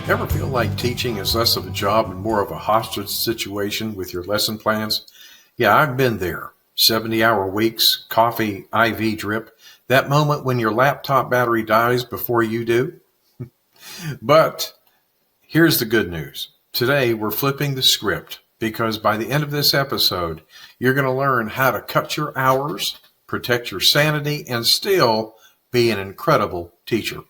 Ever feel like teaching is less of a job and more of a hostage situation with your lesson plans? Yeah, I've been there. 70-hour weeks, coffee IV drip, that moment when your laptop battery dies before you do. But here's the good news. Today, we're flipping the script because by the end of this episode, you're going to learn how to cut your hours, protect your sanity, and still be an incredible teacher.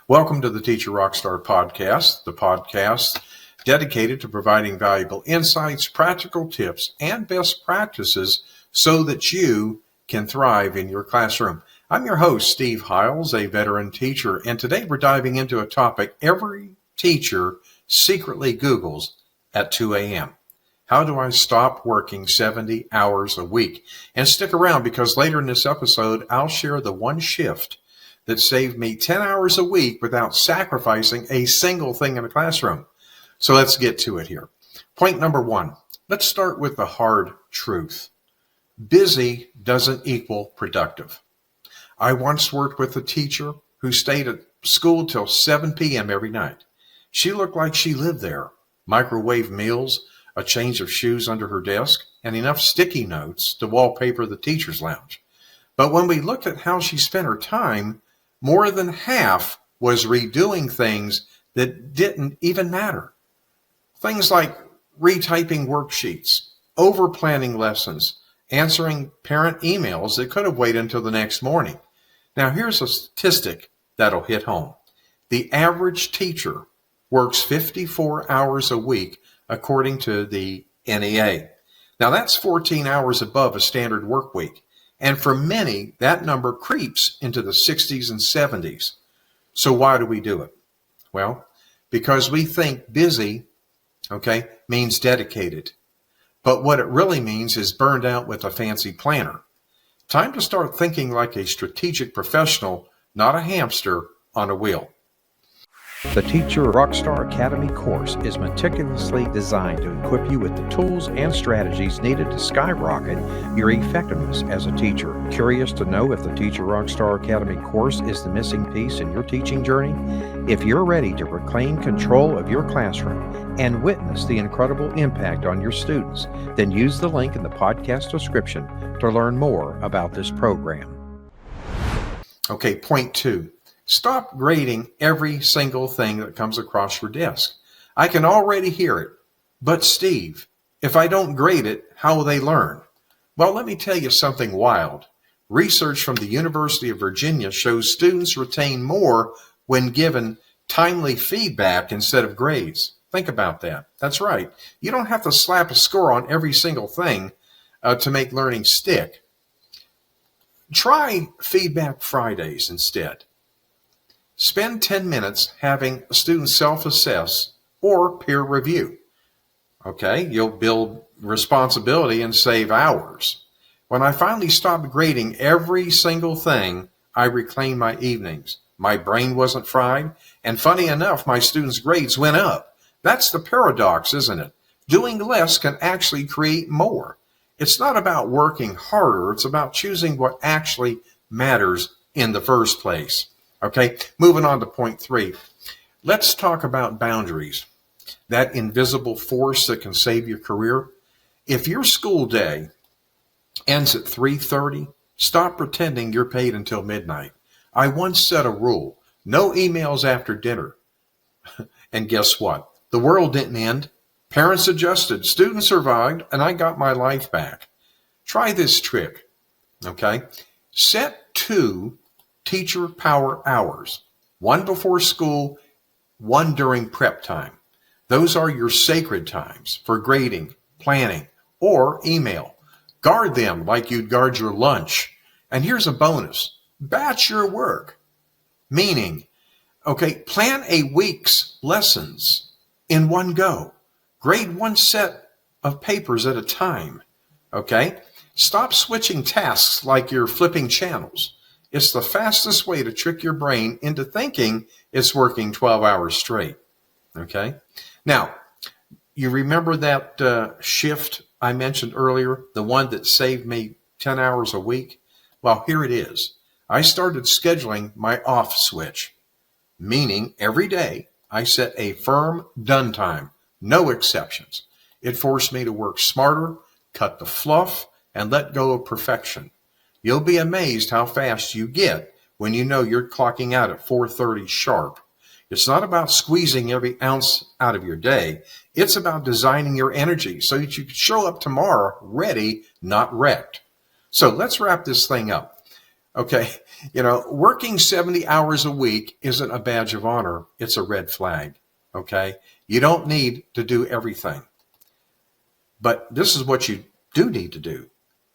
Welcome to the Teacher RockStar podcast, the podcast dedicated to providing valuable insights, practical tips, and best practices so that you can thrive in your classroom. I'm your host, Steve Hiles, a veteran teacher, and today we're diving into a topic every teacher secretly Googles at 2 a.m. How do I stop working 70 hours a week? And stick around because later in this episode, I'll share the one shift that saved me 10 hours a week without sacrificing a single thing in the classroom. So let's get to it here. Point number one, let's start with the hard truth. Busy doesn't equal productive. I once worked with a teacher who stayed at school till 7 p.m. every night. She looked like she lived there. Microwave meals, a change of shoes under her desk, and enough sticky notes to wallpaper the teacher's lounge. But when we looked at how she spent her time, more than half was redoing things that didn't even matter. Things like retyping worksheets, over-planning lessons, answering parent emails that could have waited until the next morning. Now, here's a statistic that'll hit home. The average teacher works 54 hours a week, according to the NEA. Now, that's 14 hours above a standard work week. And for many, that number creeps into the 60s and 70s. So why do we do it? Well, because we think busy, means dedicated. But what it really means is burned out with a fancy planner. Time to start thinking like a strategic professional, not a hamster on a wheel. The Teacher RockStar Academy course is meticulously designed to equip you with the tools and strategies needed to skyrocket your effectiveness as a teacher. Curious to know if the Teacher RockStar Academy course is the missing piece in your teaching journey? If you're ready to reclaim control of your classroom and witness the incredible impact on your students, then use the link in the podcast description to learn more about this program. Okay, point two. Stop grading every single thing that comes across your desk. I can already hear it. But Steve, if I don't grade it, how will they learn? Well, let me tell you something wild. Research from the University of Virginia shows students retain more when given timely feedback instead of grades. Think about that. That's right. You don't have to slap a score on every single thing to make learning stick. Try Feedback Fridays instead. Spend 10 minutes having students self-assess or peer review. You'll build responsibility and save hours. When I finally stopped grading every single thing, I reclaimed my evenings. My brain wasn't fried, and funny enough, my students' grades went up. That's the paradox, isn't it? Doing less can actually create more. It's not about working harder, it's about choosing what actually matters in the first place. Moving on to point three. Let's talk about boundaries, that invisible force that can save your career. If your school day ends at 3:30, stop pretending you're paid until midnight. I once set a rule, no emails after dinner. And guess what? The world didn't end. Parents adjusted, students survived, and I got my life back. Try this trick, Set 2 teacher power hours, one before school, one during prep time. Those are your sacred times for grading, planning, or email. Guard them like you'd guard your lunch. And here's a bonus. Batch your work. Meaning, plan a week's lessons in one go. Grade one set of papers at a time. Stop switching tasks like you're flipping channels. It's the fastest way to trick your brain into thinking it's working 12 hours straight. Now, you remember that shift I mentioned earlier, the one that saved me 10 hours a week? Well, here it is. I started scheduling my off switch, meaning every day I set a firm done time, no exceptions. It forced me to work smarter, cut the fluff, and let go of perfection. You'll be amazed how fast you get when you know you're clocking out at 4:30 sharp. It's not about squeezing every ounce out of your day. It's about designing your energy so that you can show up tomorrow ready, not wrecked. So let's wrap this thing up. Okay, working 70 hours a week isn't a badge of honor. It's a red flag. Okay, you don't need to do everything. But this is what you do need to do.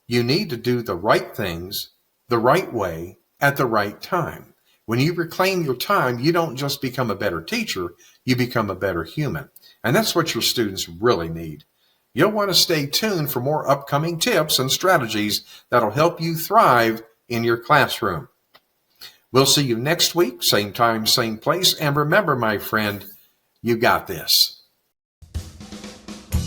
You need to do the right things the right way at the right time. When you reclaim your time, you don't just become a better teacher, you become a better human. And that's what your students really need. You'll want to stay tuned for more upcoming tips and strategies that'll help you thrive in your classroom. We'll see you next week, same time, same place. And remember, my friend, you got this.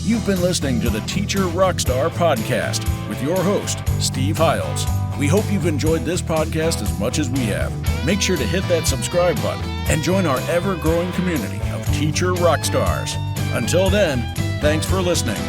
You've been listening to the Teacher RockStar podcast with your host, Steve Hiles. We hope you've enjoyed this podcast as much as we have. Make sure to hit that subscribe button and join our ever-growing community of Teacher RockStars. Until then, thanks for listening.